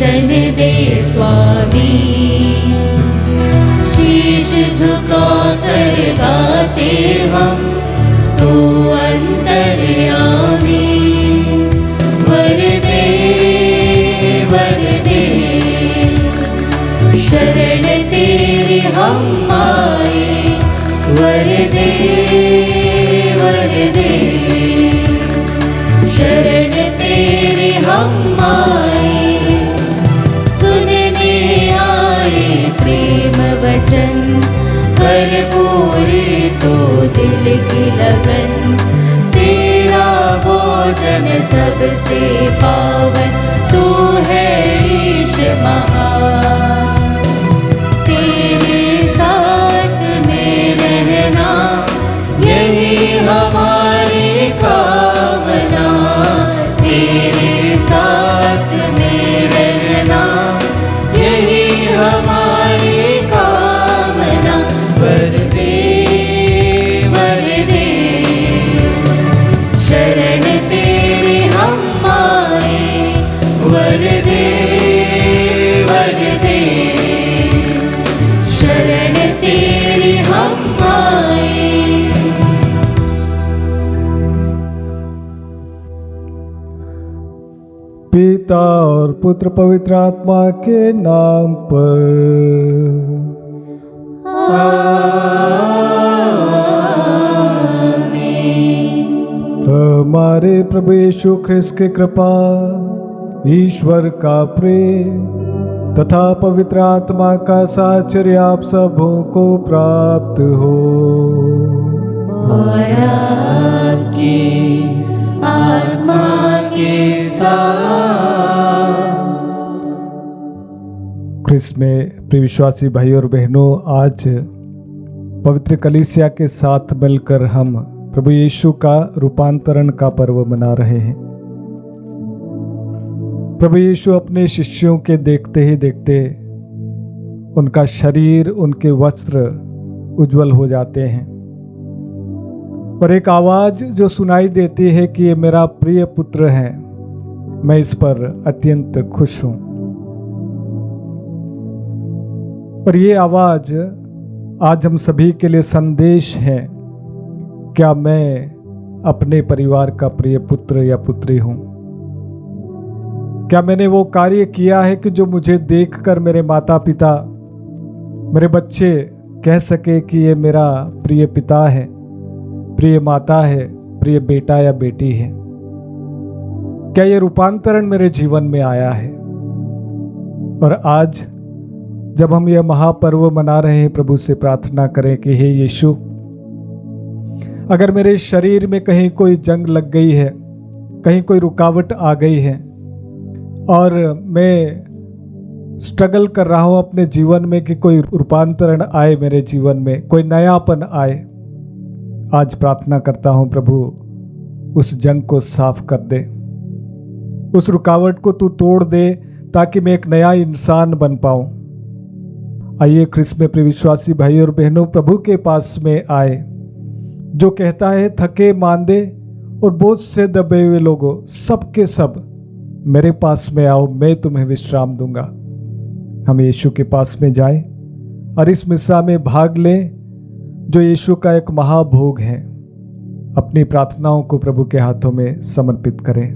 दर्शन दे स्वामी। शीश झुका कर गाते हम तू अंतर्यामी। वर दे शरण तेरे हम आए। वर दे शरण तेरे हम आए। सुनने आए प्रेम वचन कर पूरी तो दिल की लगन। तेरा भोजन सबसे पावन तू है ईश महान। तेरे साथ में रहना यही हमारी कामना। तेरे साथ में रहना यही हमारी कामना। वर दे शरण तेरे हम आए। वर दे शरण तेरे हम आए। पिता और पुत्र पवित्र आत्मा के नाम पर। हमारे प्रभु यीशु ख्रिस्त की कृपा, ईश्वर का प्रेम तथा पवित्र आत्मा का साहचर्य आप सबों को प्राप्त हो। और आपकी आत्मा के साथ। ख्रिस्त में प्रिय विश्वासी भाई और बहनों, आज पवित्र कलीसिया के साथ मिलकर हम प्रभु यीशु का रूपांतरण का पर्व मना रहे हैं। प्रभु यीशु अपने शिष्यों के देखते ही देखते उनका शरीर, उनके वस्त्र उज्जवल हो जाते हैं और एक आवाज जो सुनाई देती है कि ये मेरा प्रिय पुत्र है, मैं इस पर अत्यंत खुश हूं। और ये आवाज आज हम सभी के लिए संदेश है। क्या मैं अपने परिवार का प्रिय पुत्र या पुत्री हूं? क्या मैंने वो कार्य किया है कि जो मुझे देखकर मेरे माता पिता, मेरे बच्चे कह सके कि ये मेरा प्रिय पिता है, प्रिय माता है, प्रिय बेटा या बेटी है? क्या ये रूपांतरण मेरे जीवन में आया है? और आज जब हम यह महापर्व मना रहे हैं, प्रभु से प्रार्थना करें कि हे यीशु, अगर मेरे शरीर में कहीं कोई जंग लग गई है, कहीं कोई रुकावट आ गई है और मैं स्ट्रगल कर रहा हूं अपने जीवन में कि कोई रूपांतरण आए मेरे जीवन में, कोई नयापन आए, आज प्रार्थना करता हूं प्रभु उस जंग को साफ कर दे, उस रुकावट को तू तोड़ दे ताकि मैं एक नया इंसान बन पाऊं। आइए ख्रिस्त में प्रिय विश्वासी भाई और बहनों, प्रभु के पास में आए जो कहता है थके मांदे और बोझ से दबे हुए लोगों, सब के सब मेरे पास में आओ, मैं तुम्हें विश्राम दूंगा। हम यीशु के पास में जाएं और इस मिस्सा में भाग लें जो यीशु का एक महाभोग है। अपनी प्रार्थनाओं को प्रभु के हाथों में समर्पित करें।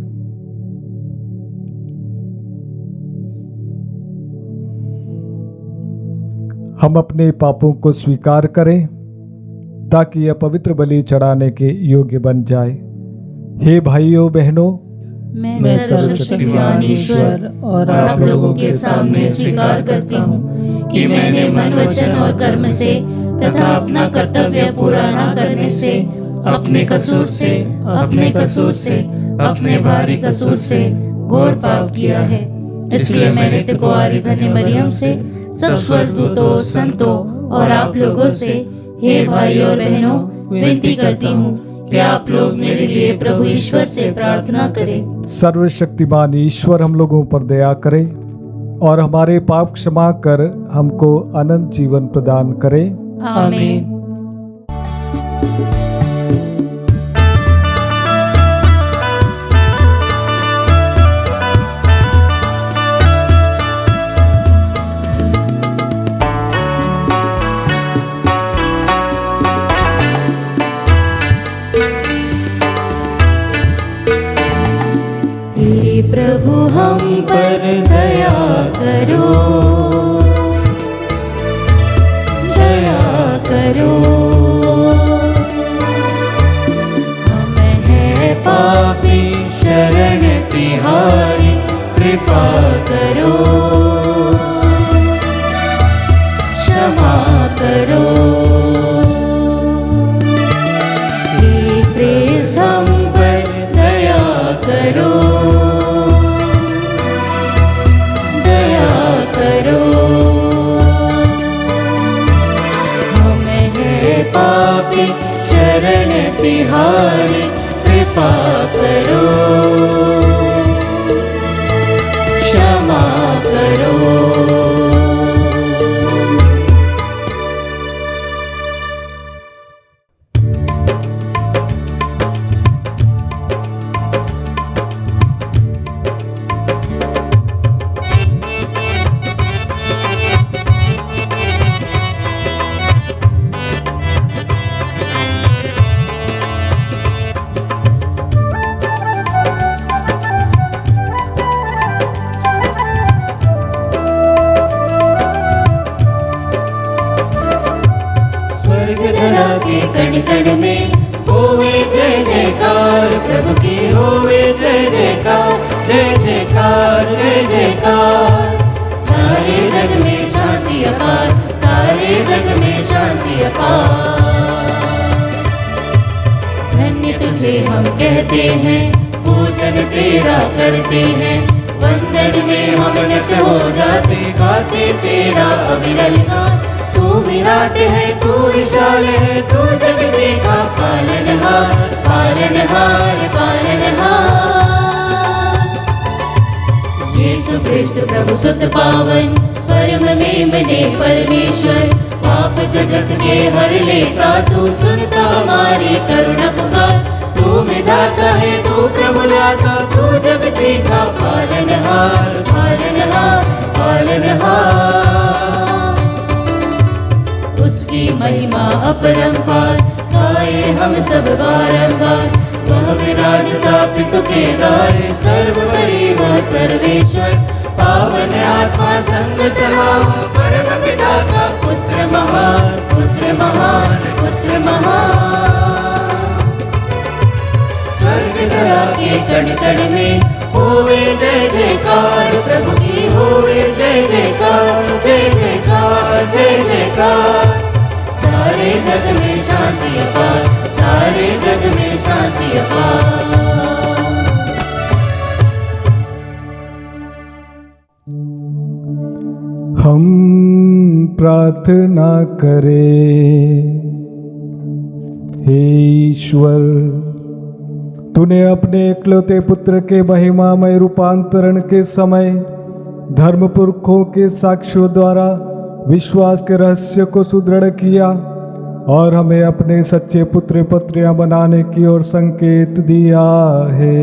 हम अपने पापों को स्वीकार करें ताकि यह पवित्र बलि चढ़ाने के योग्य बन जाए। हे भाइयों बहनों, मैं सर्वशक्तिमान ईश्वर और आप लोगों के सामने स्वीकार करती हूँ कि मैंने मन, वचन और कर्म से तथा अपना कर्तव्य पूरा न करने से, अपने कसूर से, अपने भारी कसूर से घोर पाप किया है। इसलिए मैंने कुंवारी धन्य मरियम से, सब स्वर्गदूतों, संतों और आप लोगों से, हे भाई और बहनों, विनती करती हूँ कि आप लोग मेरे लिए प्रभु ईश्वर से प्रार्थना करें। सर्वशक्तिमान ईश्वर हम लोगों पर दया करे और हमारे पाप क्षमा कर हमको अनंत जीवन प्रदान करे। आमीन। दया करो, दया करो। हम हैं पापी शरण तिहारी, कृपा करो, क्षमा करो। हे क्रिस्त हम पर दया करो, दया करो। हम हैं पापी शरण तिहारी, कृपा करो, क्षमा करो। धरा के कण कण में होवे जय जयकार, प्रभु की होवे जय जयकार, जय जयकार, जय जयकार। सारे जग में शांति अपार, सारे जग में शांति अपार। धन्य तुझे हम कहते हैं, पूजन तेरा करते हैं, वंदन में हम नित हो जाते, गाते तेरा अविरल गान। तू विराट है, तू विशाल है, तू जगत का पालनहार, पालनहार, पालनहार। यीशु क्रिस्त प्रभु सुत पावन, परम में बने परमेश्वर, पाप जगत के हर लेता, तू सुनता हमारी करुणा पुकार। तू विधाता है, तू प्रभुदाता, तू जगत का पालनहार, पालनहार, पालनहार। उसकी महिमा अपरंपार, गाए हम सब बारंबार। वह विराजता पितु के द्वारे, सर्वपरि वह सर्वेश्वर। पावन आत्मा संग समावा, परम पिता का पुत्र महान, पुत्र महान, पुत्र महान। स्वर्ग धरा के कण कण में होवे जय जयकार, प्रभु की होवे जय जयकार, जय जयकार, जय जयकार। सारे जग में शांति अपार, सारे जग में शांति अपार। हम प्रार्थना करें। हे ईश्वर, तूने अपने इकलौते पुत्र के महिमामय रूपांतरण के समय धर्म पुरखों के साक्ष्यों द्वारा विश्वास के रहस्य को सुदृढ़ किया और हमें अपने सच्चे पुत्र पुत्रियां बनाने की ओर संकेत दिया है।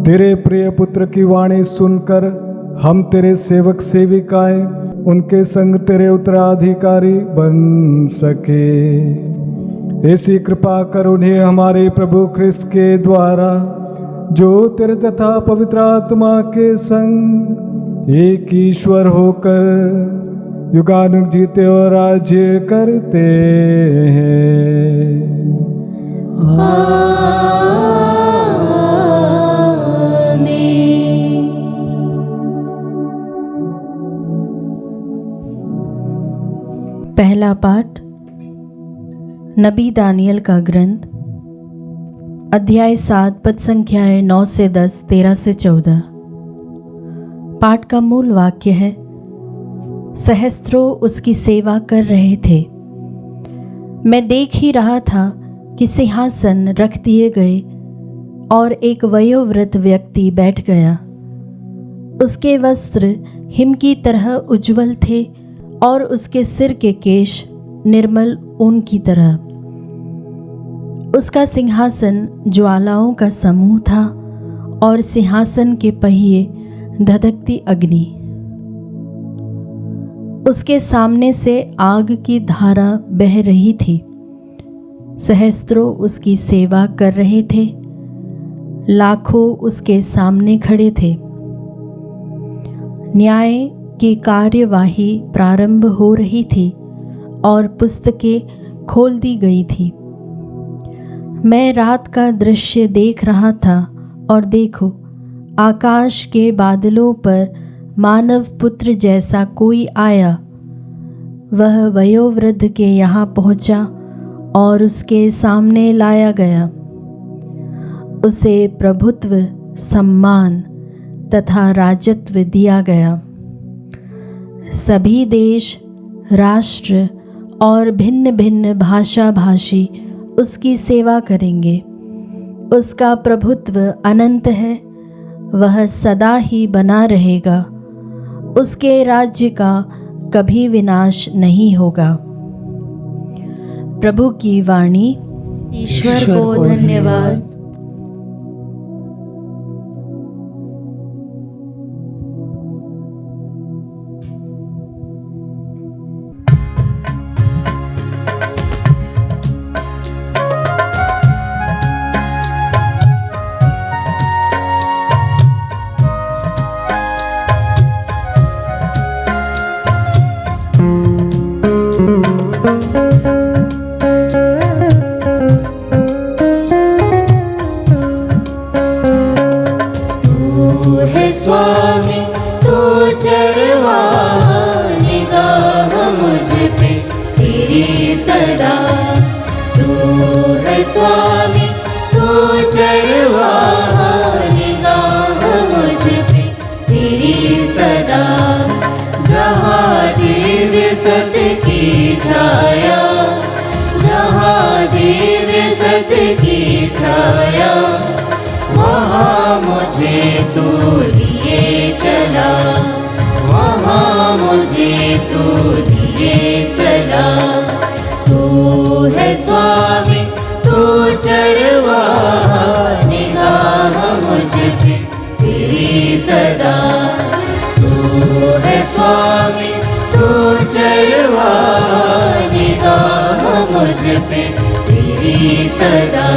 तेरे प्रिय पुत्र की वाणी सुनकर हम तेरे सेवक सेविकाएं उनके संग तेरे उत्तराधिकारी बन सके। ऐसी कृपा कर उन्हें हमारे प्रभु ख्रिस्त के द्वारा, जो तेरे तथा पवित्र आत्मा के संग एक ईश्वर होकर युगानुग जीते और राज्य करते हैं। पहला पाठ नबी दानियल का ग्रंथ, अध्याय 7 पद संख्याएं 9 से 10, 13 से 14। पाठ का मूल वाक्य है, सहस्त्रों उसकी सेवा कर रहे थे। मैं देख ही रहा था कि सिंहासन रख दिए गए और एक वयोवृद्ध व्यक्ति बैठ गया। उसके वस्त्र हिम की तरह उज्ज्वल थे और उसके सिर के केश निर्मल ऊन की तरह। उसका सिंहासन ज्वालाओं का समूह था और सिंहासन के पहिए धधकती अग्नि। उसके सामने से आग की धारा बह रही थी। सहस्त्रों उसकी सेवा कर रहे थे, लाखों उसके सामने खड़े थे। न्याय की कार्यवाही प्रारंभ हो रही थी और पुस्तकें खोल दी गई थी। मैं रात का दृश्य देख रहा था और देखो, आकाश के बादलों पर मानव पुत्र जैसा कोई आया। वह वयोवृद्ध के यहाँ पहुँचा और उसके सामने लाया गया। उसे प्रभुत्व, सम्मान तथा राजत्व दिया गया। सभी देश, राष्ट्र और भिन्न भिन्न भाषा भाषी उसकी सेवा करेंगे। उसका प्रभुत्व अनंत है, वह सदा ही बना रहेगा। उसके राज्य का कभी विनाश नहीं होगा। प्रभु की वाणी। ईश्वर को धन्यवाद। स्वामी तू चरवाहा, निगाह मुझ पे तेरी सदा। तू है स्वामी तू चरवाहा, निगाह मुझ पे तेरी सदा। जहाँ दिव्य सत्य की छाया, जहाँ दिव्य सत्य की छाया, वहाँ मुझे तू लिए चला, वहाँ मुझे तू लिए चला। तू है स्वामी तू चरवाहा, निगाह मुझ पे तेरी सदा। तू है स्वामी तू चरवाहा, निगाह मुझ पे तेरी सदा।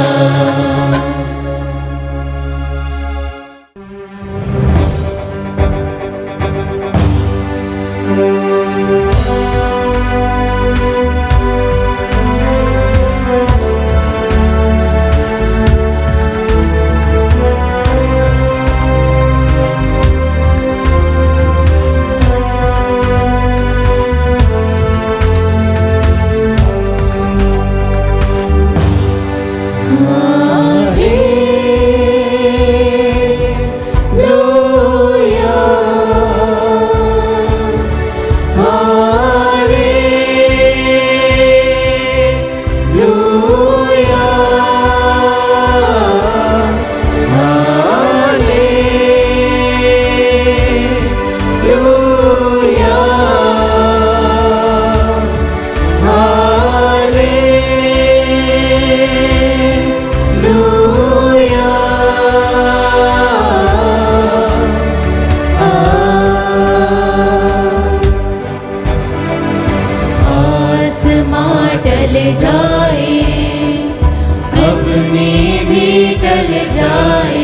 जाए, अपने भी टल जाए,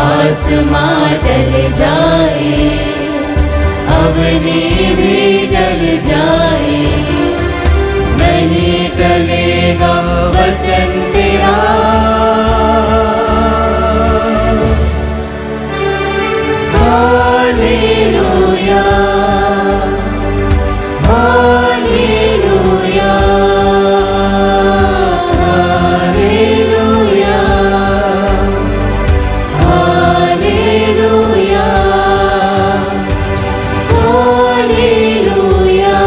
आसमां टल जाए, अपने भी टल जाए, नहीं टलेगा वचन तेरा। Hallelujah, hallelujah, hallelujah, hallelujah, hallelujah,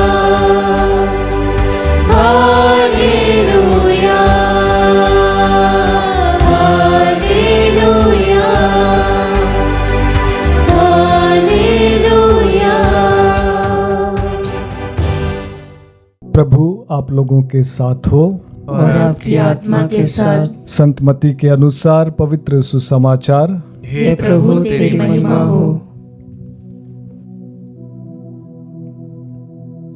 hallelujah, hallelujah, hallelujah. प्रभु आप लोगों के साथ हो और आपकी आत्मा के साथ। संत मत्ती के अनुसार पवित्र सुसमाचार। हे प्रभु तेरी महिमा हो।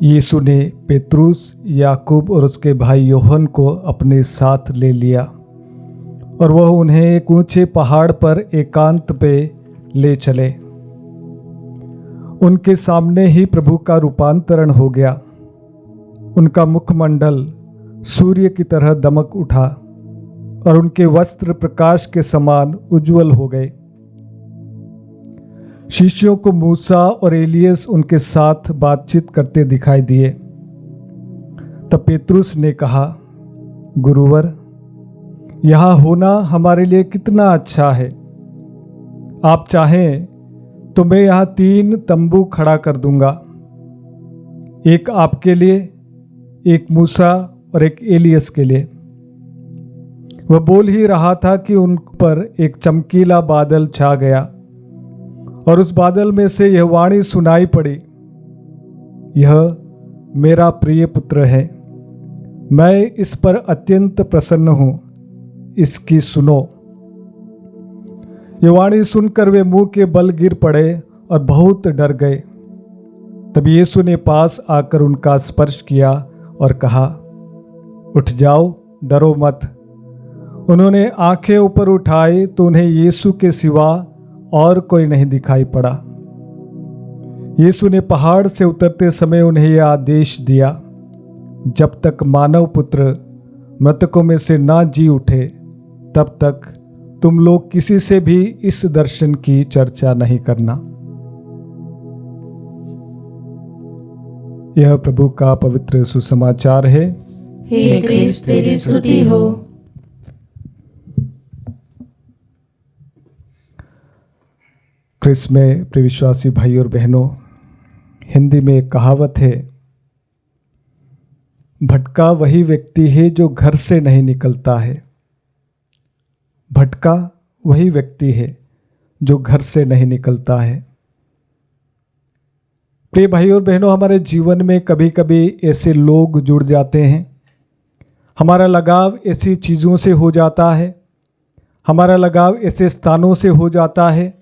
यीशु ने पेत्रुस, याकूब और उसके भाई योहन को अपने साथ ले लिया और वह उन्हें एक ऊंचे पहाड़ पर एकांत पे ले चले। उनके सामने ही प्रभु का रूपांतरण हो गया। उनका मुखमंडल सूर्य की तरह दमक उठा और उनके वस्त्र प्रकाश के समान उज्जवल हो गए। शिष्यों को मूसा और एलियस उनके साथ बातचीत करते दिखाई दिए। तब पेतरुस ने कहा, गुरुवर, यहाँ होना हमारे लिए कितना अच्छा है। आप चाहें तो मैं यहाँ 3 तंबू खड़ा कर दूंगा, एक आपके लिए, एक मूसा और एक एलियस के लिए। वह बोल ही रहा था कि उन पर एक चमकीला बादल छा गया और उस बादल में से यह वाणी सुनाई पड़ी, यह मेरा प्रिय पुत्र है, मैं इस पर अत्यंत प्रसन्न हूं, इसकी सुनो। यह वाणी सुनकर वे मुंह के बल गिर पड़े और बहुत डर गए। तब यीशु ने पास आकर उनका स्पर्श किया और कहा, उठ जाओ, डरो मत। उन्होंने आंखें ऊपर उठाई तो उन्हें यीशु के सिवा और कोई नहीं दिखाई पड़ा। यीशु ने पहाड़ से उतरते समय उन्हें यह आदेश दिया, जब तक मानव पुत्र मृतकों में से ना जी उठे, तब तक तुम लोग किसी से भी इस दर्शन की चर्चा नहीं करना। यह प्रभु का पवित्र सुसमाचार है। हे क्रिस्त, तेरी स्तुति हो। क्रिस्त में प्रिय विश्वासी भाई और बहनों, हिंदी में एक कहावत है, भटका वही व्यक्ति है जो घर से नहीं निकलता है। भटका वही व्यक्ति है जो घर से नहीं निकलता है। प्रिय भाई और बहनों, हमारे जीवन में कभी कभी ऐसे लोग जुड़ जाते हैं, हमारा लगाव ऐसी चीज़ों से हो जाता है, हमारा लगाव ऐसे स्थानों से हो जाता है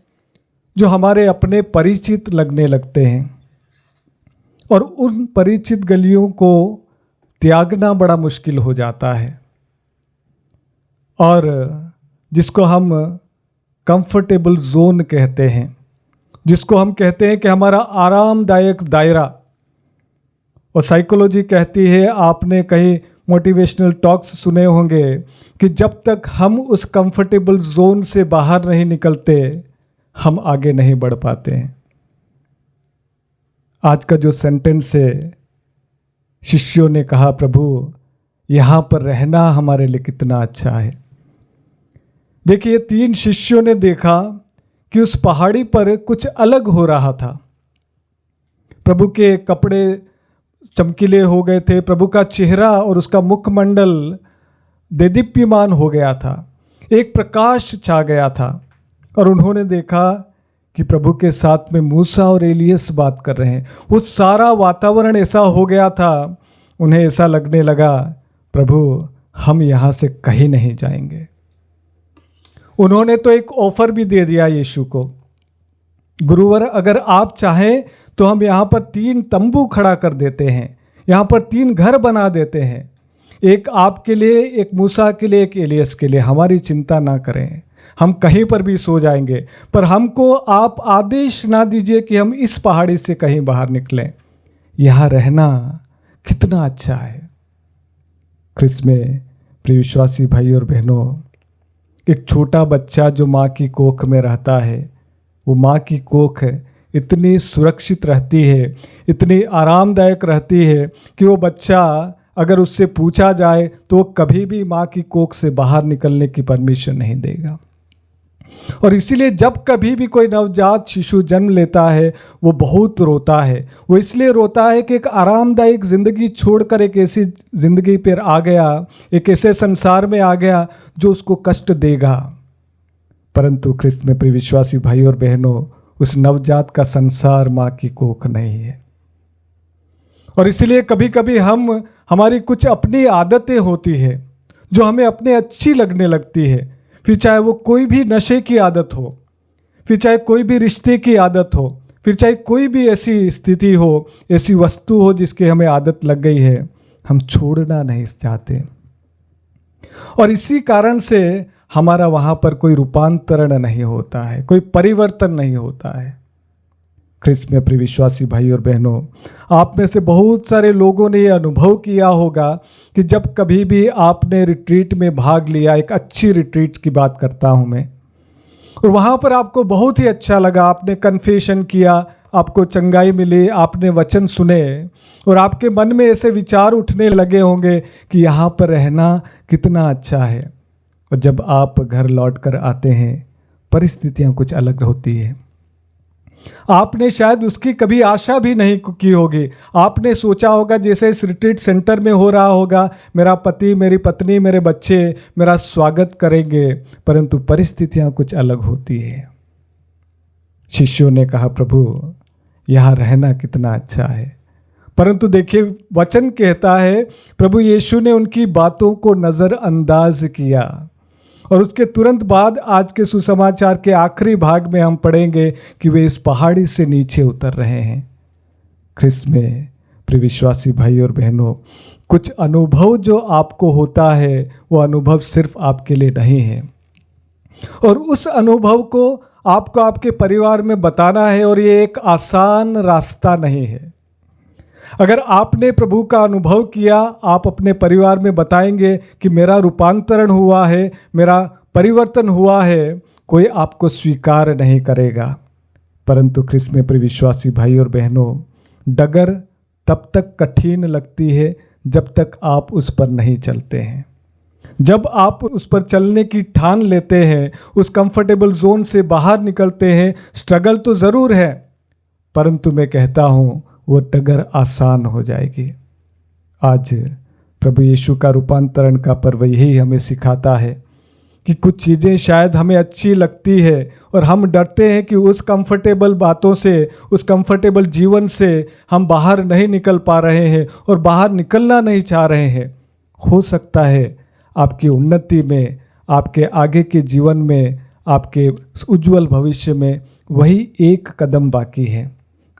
जो हमारे अपने परिचित लगने लगते हैं, और उन परिचित गलियों को त्यागना बड़ा मुश्किल हो जाता है, और जिसको हम कंफर्टेबल जोन कहते हैं, जिसको हम कहते हैं कि हमारा आरामदायक दायरा। और साइकोलॉजी कहती है, आपने कहीं मोटिवेशनल टॉक्स सुने होंगे कि जब तक हम उस कंफर्टेबल जोन से बाहर नहीं निकलते, हम आगे नहीं बढ़ पाते हैं। आज का जो सेंटेंस है, शिष्यों ने कहा, प्रभु यहाँ पर रहना हमारे लिए कितना अच्छा है। देखिए, 3 शिष्यों ने देखा कि उस पहाड़ी पर कुछ अलग हो रहा था। प्रभु के कपड़े चमकीले हो गए थे, प्रभु का चेहरा और उसका मुखमंडल देदीप्यमान हो गया था, एक प्रकाश छा गया था। और उन्होंने देखा कि प्रभु के साथ में मूसा और एलियस बात कर रहे हैं। वो सारा वातावरण ऐसा हो गया था, उन्हें ऐसा लगने लगा, प्रभु हम यहाँ से कहीं नहीं जाएंगे। उन्होंने तो एक ऑफर भी दे दिया यीशु को, गुरुवर अगर आप चाहें तो हम यहाँ पर 3 तंबू खड़ा कर देते हैं, यहाँ पर 3 घर बना देते हैं, एक आपके लिए, एक मूसा के लिए, एक एलियस के लिए। हमारी चिंता ना करें, हम कहीं पर भी सो जाएंगे, पर हमको आप आदेश ना दीजिए कि हम इस पहाड़ी से कहीं बाहर निकलें। यहाँ रहना कितना अच्छा है। क्रिस्त में प्रिय विश्वासी भाई और बहनों, एक छोटा बच्चा जो माँ की कोख में रहता है, वो माँ की कोख इतनी सुरक्षित रहती है, इतनी आरामदायक रहती है कि वो बच्चा अगर उससे पूछा जाए तो वो कभी भी माँ की कोख से बाहर निकलने की परमिशन नहीं देगा। और इसीलिए जब कभी भी कोई नवजात शिशु जन्म लेता है, वो बहुत रोता है। वो इसलिए रोता है कि एक आरामदायक ज़िंदगी छोड़कर एक ऐसी ज़िंदगी पर आ गया, एक ऐसे संसार में आ गया जो उसको कष्ट देगा। परंतु क्रिस्त में प्रिय विश्वासी भाई और बहनों, उस नवजात का संसार माँ की कोख नहीं है। और इसलिए कभी कभी हमारी कुछ अपनी आदतें होती है जो हमें अपने अच्छी लगने लगती है, फिर चाहे वो कोई भी नशे की आदत हो, फिर चाहे कोई भी रिश्ते की आदत हो, फिर चाहे कोई भी ऐसी स्थिति हो, ऐसी वस्तु हो जिसकी हमें आदत लग गई है, हम छोड़ना नहीं चाहते। और इसी कारण से हमारा वहाँ पर कोई रूपांतरण नहीं होता है, कोई परिवर्तन नहीं होता है। ख्रिस्त में प्रिय विश्वासी भाई और बहनों, आप में से बहुत सारे लोगों ने ये अनुभव किया होगा कि जब कभी भी आपने रिट्रीट में भाग लिया, एक अच्छी रिट्रीट की बात करता हूँ मैं, और वहाँ पर आपको बहुत ही अच्छा लगा, आपने कन्फेशन किया, आपको चंगाई मिली, आपने वचन सुने और आपके मन में ऐसे विचार उठने लगे होंगे कि यहाँ पर रहना कितना अच्छा है। और जब आप घर लौट कर आते हैं, परिस्थितियाँ कुछ अलग होती है। आपने शायद उसकी कभी आशा भी नहीं की होगी। आपने सोचा होगा जैसे इस रिट्रीट सेंटर में हो रहा होगा, मेरा पति, मेरी पत्नी, मेरे बच्चे मेरा स्वागत करेंगे, परंतु परिस्थितियां कुछ अलग होती है। शिष्यों ने कहा, प्रभु यहाँ रहना कितना अच्छा है, परंतु देखिए वचन कहता है प्रभु यीशु ने उनकी बातों को नज़रअंदाज किया। और उसके तुरंत बाद आज के सुसमाचार के आखिरी भाग में हम पढ़ेंगे कि वे इस पहाड़ी से नीचे उतर रहे हैं। ख्रिस्त में प्रिय विश्वासी भाई और बहनों, कुछ अनुभव जो आपको होता है वो अनुभव सिर्फ आपके लिए नहीं है, और उस अनुभव को आपको आपके परिवार में बताना है, और ये एक आसान रास्ता नहीं है। अगर आपने प्रभु का अनुभव किया, आप अपने परिवार में बताएंगे कि मेरा रूपांतरण हुआ है, मेरा परिवर्तन हुआ है, कोई आपको स्वीकार नहीं करेगा। परंतु ख्रिस्त में प्रिय विश्वासी भाई और बहनों, डगर तब तक कठिन लगती है जब तक आप उस पर नहीं चलते हैं। जब आप उस पर चलने की ठान लेते हैं, उस कंफर्टेबल जोन से बाहर निकलते हैं, स्ट्रगल तो ज़रूर है, परंतु मैं कहता हूँ वो डगर आसान हो जाएगी। आज प्रभु यीशु का रूपांतरण का पर्व यही हमें सिखाता है कि कुछ चीज़ें शायद हमें अच्छी लगती है और हम डरते हैं कि उस कंफर्टेबल बातों से, उस कंफर्टेबल जीवन से हम बाहर नहीं निकल पा रहे हैं और बाहर निकलना नहीं चाह रहे हैं। हो सकता है आपकी उन्नति में, आपके आगे के जीवन में, आपके उज्जवल भविष्य में वही एक कदम बाकी है,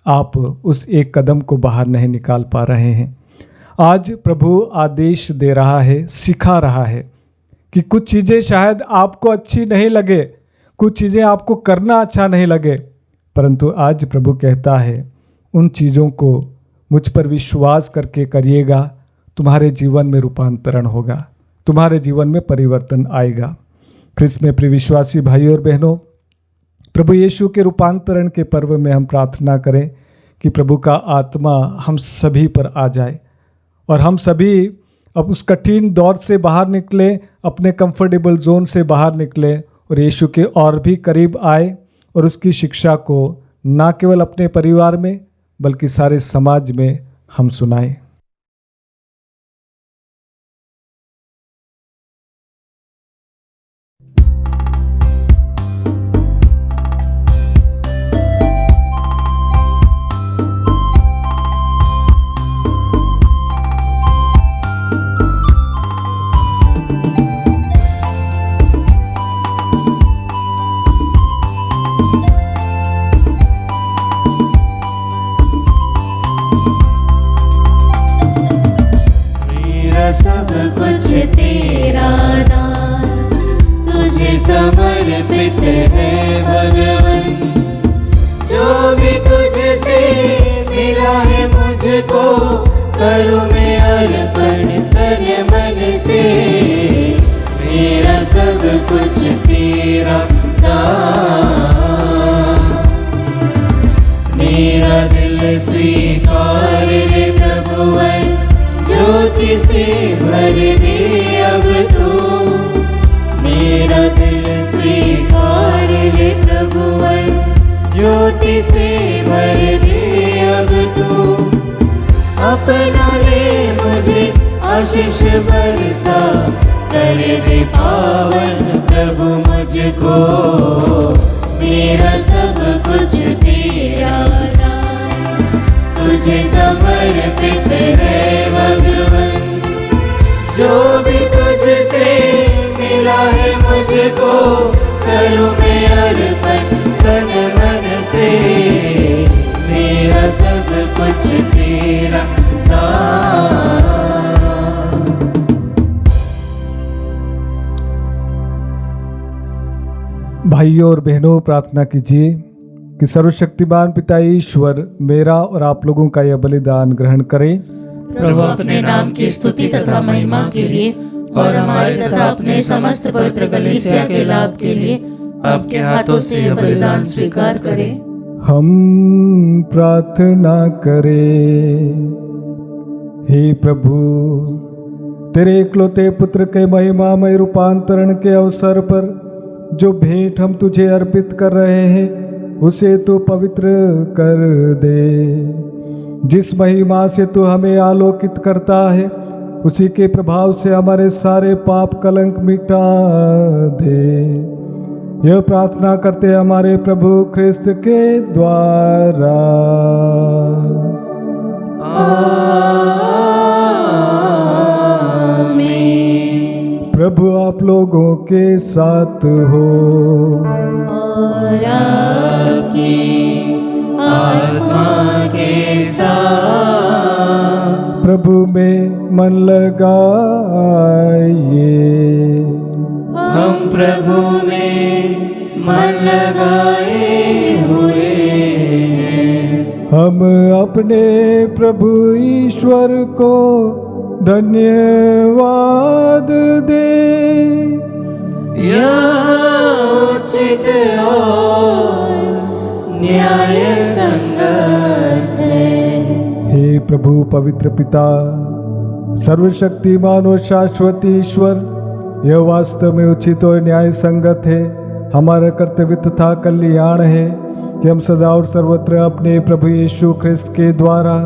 आप उस एक कदम को बाहर नहीं निकाल पा रहे हैं। आज प्रभु आदेश दे रहा है, सिखा रहा है कि कुछ चीज़ें शायद आपको अच्छी नहीं लगे, कुछ चीज़ें आपको करना अच्छा नहीं लगे, परंतु आज प्रभु कहता है उन चीज़ों को मुझ पर विश्वास करके करिएगा, तुम्हारे जीवन में रूपांतरण होगा, तुम्हारे जीवन में परिवर्तन आएगा। ख्रिस्त में प्रिय विश्वासी भाई और बहनों, प्रभु यीशु के रूपांतरण के पर्व में हम प्रार्थना करें कि प्रभु का आत्मा हम सभी पर आ जाए और हम सभी अब उस कठिन दौर से बाहर निकले, अपने कंफर्टेबल जोन से बाहर निकले और यीशु के और भी करीब आए और उसकी शिक्षा को ना केवल अपने परिवार में बल्कि सारे समाज में हम सुनाएं। सब कुछ तेरा दान, तुझे समर्पित है भगवन। जो भी तुझसे मिला है मुझको, करूँ मैं अर्पण तन मन से। मेरा सब कुछ तेरा दान, मेरा दिल स्वीकार ले प्रभुवन। ज्योति से भर दे अब तू, मेरा दिल स्वीकार ले प्रभुवन। ज्योति से भर दे अब तू, अपना ले मुझे आशीष बरसा। कर दे पावन प्रभु मुझको, मेरा सब कुछ तेरा दान, तुझे समर्पित है भगवन। जो भी तुझसे मिला है मुझको, करूँ मैं अर्पण तन मन से। मेरा सब कुछ तेरा दान। भाइयों और बहनों, प्रार्थना कीजिए कि सर्वशक्तिमान पिता ईश्वर मेरा और आप लोगों का यह बलिदान ग्रहण करें। प्रभु अपने नाम की स्तुति तथा महिमा के लिए और हमारे तथा अपने समस्त पवित्र कलीसिया के लाभ के लिए आपके हाथों से यह बलिदान स्वीकार करें। हम प्रार्थना करें। हे प्रभु, तेरे इकलौते पुत्र के महिमामय रूपांतरण के अवसर पर जो भेंट हम तुझे अर्पित कर रहे हैं उसे तू पवित्र कर दे। जिस महिमा से तू हमें आलोकित करता है उसी के प्रभाव से हमारे सारे पाप कलंक मिटा दे। यह प्रार्थना करते हमारे प्रभु ख्रिस्त के द्वारा। प्रभु आप लोगों के साथ हो और आपकी आत्मा के साथ। प्रभु में मन लगाइए। हम प्रभु में मन लगाए हुए हैं। हम अपने प्रभु ईश्वर को धन्यवाद दें। यह उचित और न्याय संगत है। हे प्रभु पवित्र पिता, सर्वशक्तिमान और शाश्वत ईश्वर, यह वास्तव में उचित और न्याय संगत है, हमारा कर्तव्य तथा कल्याण है कि हम सदा और सर्वत्र अपने प्रभु यीशु ख्रिस्त के द्वारा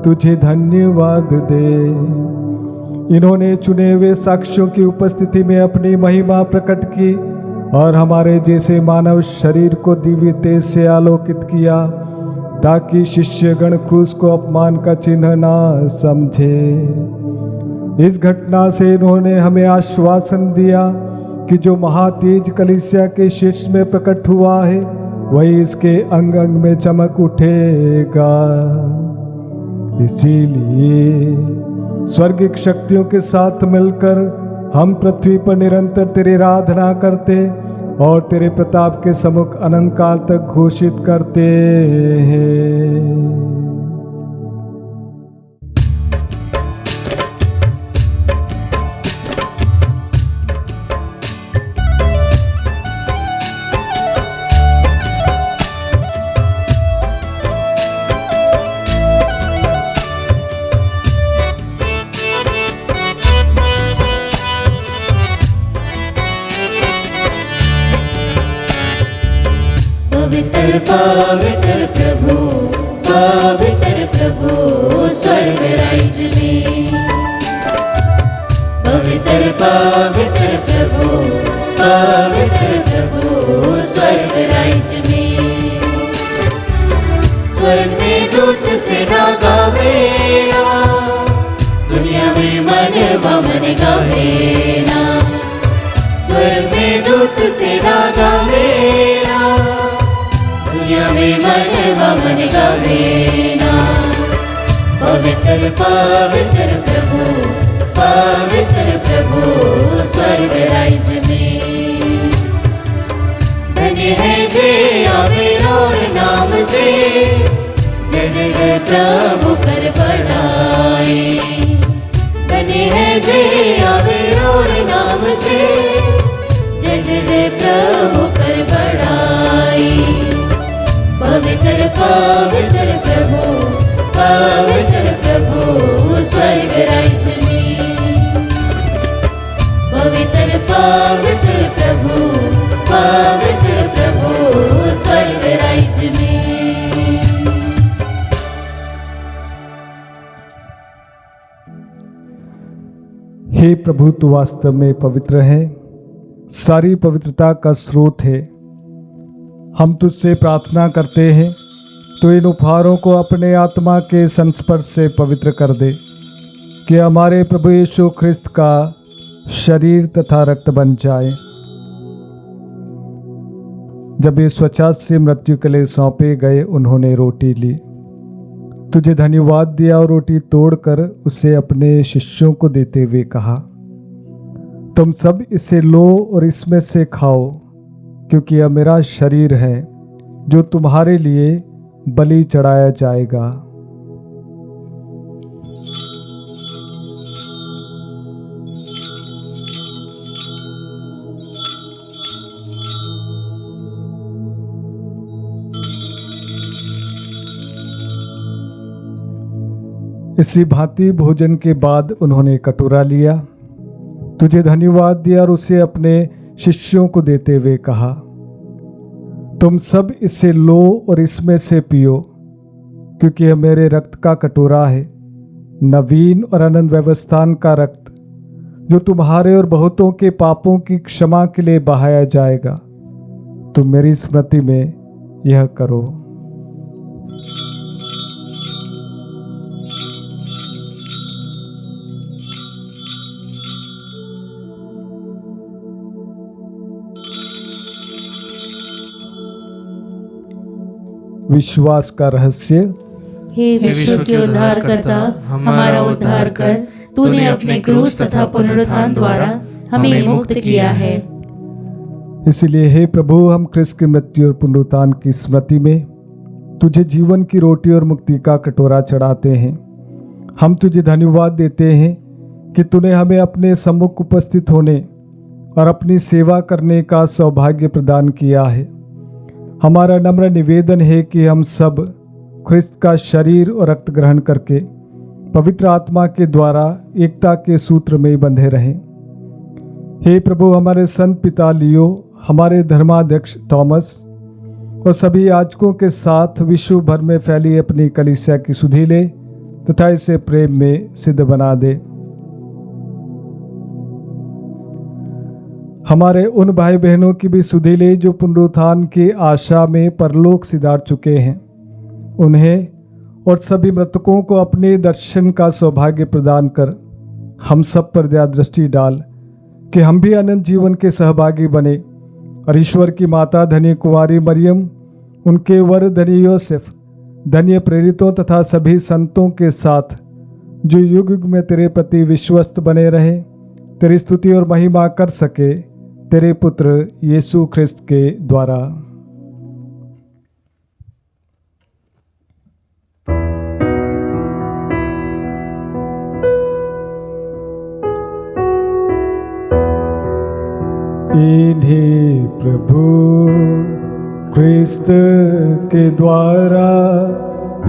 तुझे धन्यवाद दे। इन्होंने चुने हुए साक्षियों की उपस्थिति में अपनी महिमा प्रकट की और हमारे जैसे मानव शरीर को दिव्य तेज से आलोकित किया, ताकि शिष्यगण क्रूस को अपमान का चिन्ह ना समझे। इस घटना से इन्होंने हमें आश्वासन दिया कि जो महातेज कलीसिया के शीर्ष में प्रकट हुआ है वही इसके अंग अंग में चमक उठेगा। इसीलिए स्वर्गिक शक्तियों के साथ मिलकर हम पृथ्वी पर निरंतर तेरी आराधना करते और तेरे प्रताप के सम्मुख अनंत काल तक घोषित करते हैं। पवित्र पवित्र प्रभु, पवित्र प्रभु स्वर्ग राज्य में। पवित्र पवित्र प्रभु, पवित्र प्रभु स्वर्ग राज्य में। स्वर्ग में दूत सेना गावेला, दुनिया में मन वमन गावेला। स्वर्ग में दूत सेना गावेला, दुनिया में मन वमन गावेला। पवित्र पवित्र प्रभु, पवित्र प्रभु स्वर्ग राज्य में। धन्य है जे आवे और नाम से, जय जय जय प्रभु कर बढ़ाए। धन्य है जे आवे और नाम से, जय जय जय प्रभु कर बढ़ाए। पवित्र पवित्र प्रभु, पवित्र प्रभु स्वर्ग राज्य में। पवित्र पवित्र प्रभु, पवित्र प्रभु स्वर्ग राज्य में। हे प्रभु, तू वास्तव में पवित्र है, सारी पवित्रता का स्रोत है। हम तुझसे प्रार्थना करते हैं तो इन उपहारों को अपने आत्मा के संस्पर्श से पवित्र कर दे, कि हमारे प्रभु यीशु ख्रिस्त का शरीर तथा रक्त बन जाए। जब ये स्वच्छात से मृत्यु के लिए सौंपे गए, उन्होंने रोटी ली, तुझे धन्यवाद दिया और रोटी तोड़कर उसे अपने शिष्यों को देते हुए कहा, तुम सब इसे लो और इसमें से खाओ, क्योंकि यह मेरा शरीर है जो तुम्हारे लिए बलि चढ़ाया जाएगा। इसी भांति भोजन के बाद उन्होंने कटोरा लिया, तुझे धन्यवाद दिया और उसे अपने शिष्यों को देते हुए कहा, तुम सब इससे लो और इसमें से पियो, क्योंकि यह मेरे रक्त का कटोरा है, नवीन और अनंत व्यवस्थान का रक्त, जो तुम्हारे और बहुतों के पापों की क्षमा के लिए बहाया जाएगा। तुम मेरी स्मृति में यह करो। विश्वास का रहस्य। हे विश्व के उद्धारकर्ता, हमारा उद्धार कर। तूने अपने क्रूस तथा पुनरुत्थान द्वारा हमें मुक्त किया है। इसलिए हे प्रभु, हम क्रिस्त की मृत्यु और पुनरुत्थान की स्मृति में तुझे जीवन की रोटी और मुक्ति का कटोरा चढ़ाते हैं। हम तुझे धन्यवाद देते हैं कि तूने हमें अपने सम्मुख उपस्थित होने और अपनी सेवा करने का सौभाग्य प्रदान किया है। हमारा नम्र निवेदन है कि हम सब ख्रिस्त का शरीर और रक्त ग्रहण करके पवित्र आत्मा के द्वारा एकता के सूत्र में बंधे रहें। हे प्रभु, हमारे संत पिता लियो, हमारे धर्माध्यक्ष थॉमस और सभी याजकों के साथ विश्व भर में फैली अपनी कलीसिया की सुधि ले तथा इसे प्रेम में सिद्ध बना दे। हमारे उन भाई बहनों की भी सुधि ले जो पुनरुत्थान की आशा में परलोक सिधार चुके हैं। उन्हें और सभी मृतकों को अपने दर्शन का सौभाग्य प्रदान कर हम सब पर दया दृष्टि डाल कि हम भी अनंत जीवन के सहभागी बने और ईश्वर की माता धन्य कुंवारी मरियम, उनके वर धन्य योसेफ, धन्य प्रेरितों तथा सभी संतों के साथ जो युग युग में तेरे प्रति विश्वस्त बने रहे, तेरी स्तुति और महिमा कर सके, तेरे पुत्र यीशु ख्रिस्त के द्वारा। इन्हीं प्रभु ख्रिस्त के द्वारा,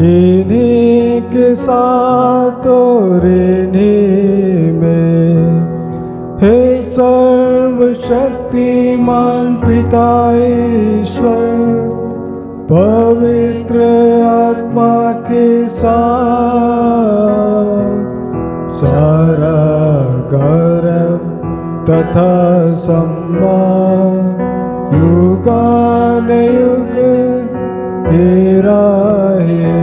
इन्हीं के साथ और इन्हीं में, हे सर्वशक्तिमान पिता ईश्वर, पवित्र आत्मा के साथ सारा गौरव तथा सम्मान युगानुयुग तेरा है।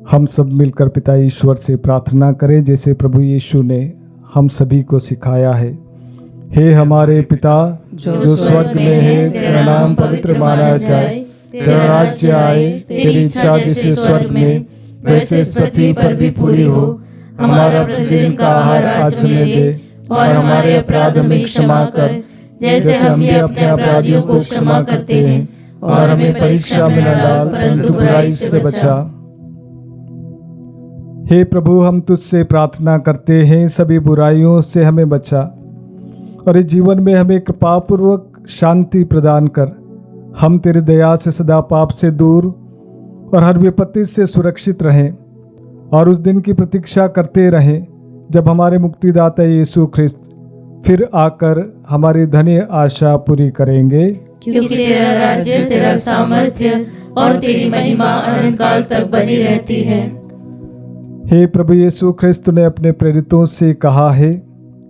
हम सब मिलकर पिता ईश्वर से प्रार्थना करें जैसे प्रभु यीशु ने हम सभी को सिखाया है। हे हमारे पिता जो स्वर्ग में है, तेरा नाम पवित्र माना जाए, तेरा राज्य आए, तेरी इच्छा जैसे स्वर्ग में वैसे इस पृथ्वी पर भी पूरी हो। हमारा प्रतिदिन का आहार आज हमें दे और हमारे अपराध में क्षमा कर जैसे हम भी अपने अपराधियों को क्षमा करते हैं, और हमें परीक्षा में न डाल परंतु बुराई से बचा। हे प्रभु, हम तुझसे प्रार्थना करते हैं सभी बुराइयों से हमें बचा और इस जीवन में हमें कृपापूर्वक शांति प्रदान कर। हम तेरी दया से सदा पाप से दूर और हर विपत्ति से सुरक्षित रहें और उस दिन की प्रतीक्षा करते रहें जब हमारे मुक्तिदाता यीशु ख्रिस्त फिर आकर हमारी धन्य आशा पूरी करेंगे। क्योंकि तेरा राज्य, तेरा सामर्थ्य और तेरी महिमा अनंत काल तक बनी रहती है। हे प्रभु यीशु ख्रिस्त ने अपने प्रेरितों से कहा है,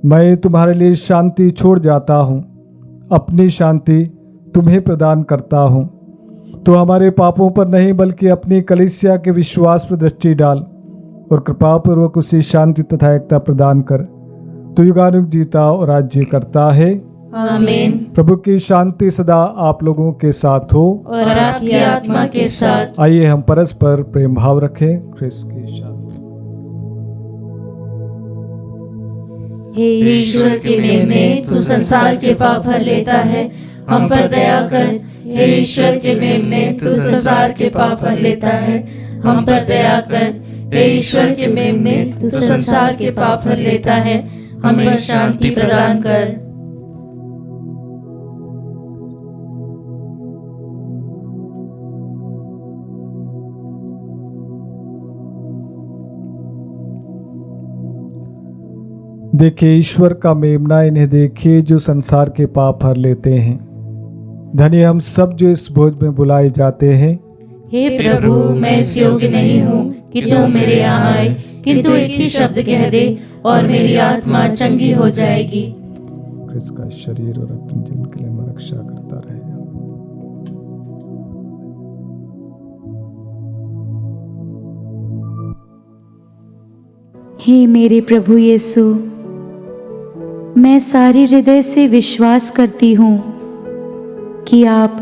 मैं तुम्हारे लिए शांति छोड़ जाता हूँ, अपनी शांति तुम्हें प्रदान करता हूँ। तो हमारे पापों पर नहीं बल्कि अपनी कलीसिया के विश्वास पर दृष्टि डाल और कृपापूर्वक उसी शांति तथा एकता प्रदान कर। तो युगानुग जीता और राज्य करता है। आमीन। प्रभु की शांति सदा आप लोगों के साथ हो और आपकी आत्मा के साथ। आइए हम परस्पर प्रेम भाव रखें। क्रिस्त की शांति। हे ईश्वर के मेमने, तू संसार के पाप हर लेता है, हम पर दया कर। हे ईश्वर के मेमने, तू संसार के पाप हर लेता है, हम पर दया कर। हे ईश्वर के मेमने, तू संसार के पाप हर लेता है, हमें शांति प्रदान कर। देखिए ईश्वर का मेमना, इन्हें देखिए जो संसार के पाप हर लेते हैं। धन्य हम सब जो इस भोज में बुलाए जाते हैं। हे प्रभु, मैं इस योग्य नहीं हूँ कि तू मेरे यहाँ आए, किंतु एक ही शब्द कह दे और मेरी आत्मा चंगी हो जाएगी। क्रिस्त का शरीर और रक्त जिनके लिए मैं रक्षा करता रहेगा। हे मेरे प्रभु यीशु, मैं सारे हृदय से विश्वास करती हूँ कि आप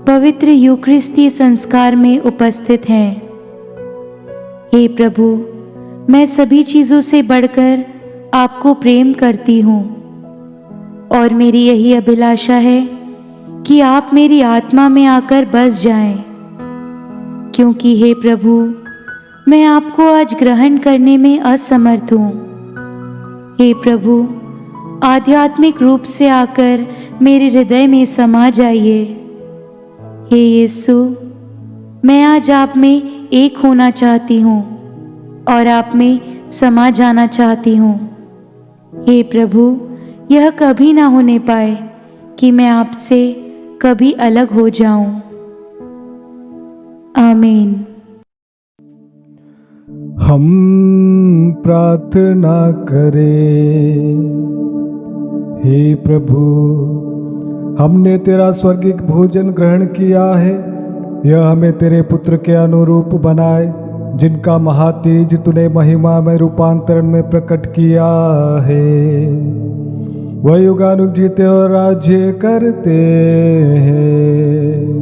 पवित्र यूकरिस्ती संस्कार में उपस्थित हैं। हे प्रभु, मैं सभी चीज़ों से बढ़कर आपको प्रेम करती हूँ और मेरी यही अभिलाषा है कि आप मेरी आत्मा में आकर बस जाएं, क्योंकि हे प्रभु, मैं आपको आज ग्रहण करने में असमर्थ हूँ। हे प्रभु, आध्यात्मिक रूप से आकर मेरे हृदय में समा जाइए। हे यीशु, मैं आज आप में एक होना चाहती हूँ और आप में समा जाना चाहती हूँ। हे प्रभु, यह कभी ना होने पाए कि मैं आपसे कभी अलग हो जाऊं। आमीन। हम प्रार्थना करें। हे प्रभु, हमने तेरा स्वर्गिक भोजन ग्रहण किया है, यह हमें तेरे पुत्र के अनुरूप बनाए, जिनका महातेज तूने महिमा में रूपांतरण में प्रकट किया है। वह युगानुग जीते और राज्य करते हैं।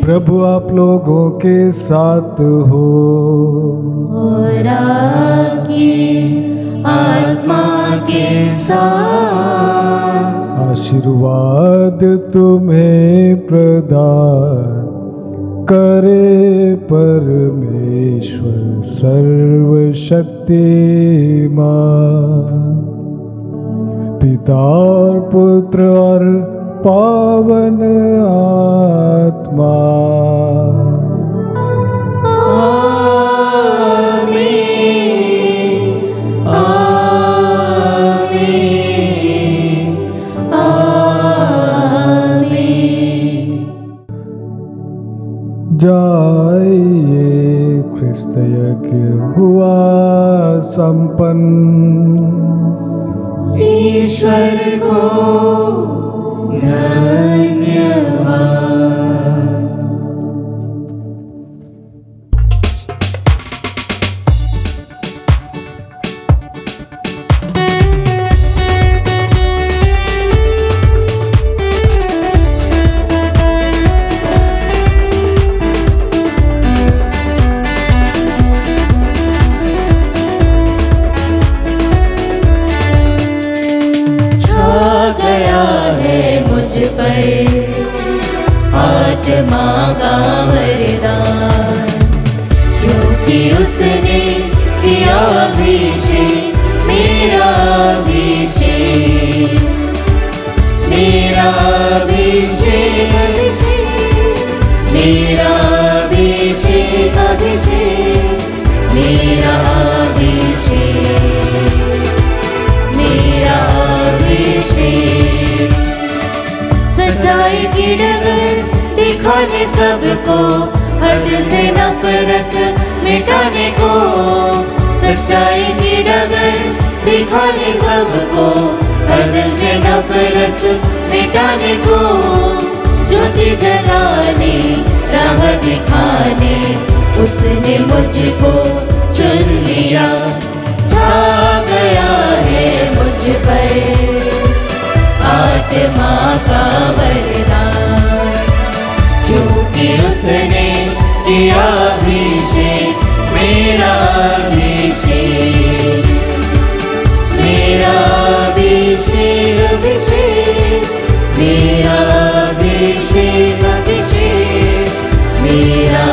प्रभु आप लोगों के साथ हो और आपकी आत्मा के साथ। आशीर्वाद तुम्हें प्रदान करे परमेश्वर सर्वशक्तिमान, पिता और पुत्र और पावन आत्मा। जाइए, ख्रिस्त यज्ञ हुआ संपन्न। ईश्वर को धन्यवाद। आत्मा का वरदान, क्योंकि उसने किया अभिषेक, मेरा अभिषेक, मेरा अभिषेक, मेरा अभिषेक, अभिषेक, मेरा अभिषेक, मेरा अभिषेक। सच्चाई की डगर दिखाने सबको, हर दिल से नफरत मिटाने को। सच्चाई की डगर दिखाने सबको, हर दिल से नफरत मिटाने को। ज्योति जलाने, राह दिखाने, उसने मुझको चुन लिया, छा गया है मुझ पर आत्मा का वरदान। क्योंकि उसने किया अभिषेक, मेरा अभिषेक, मेरा अभिषेक, अभिषेक, मेरा अभिषेक, अभिषेक, मेरा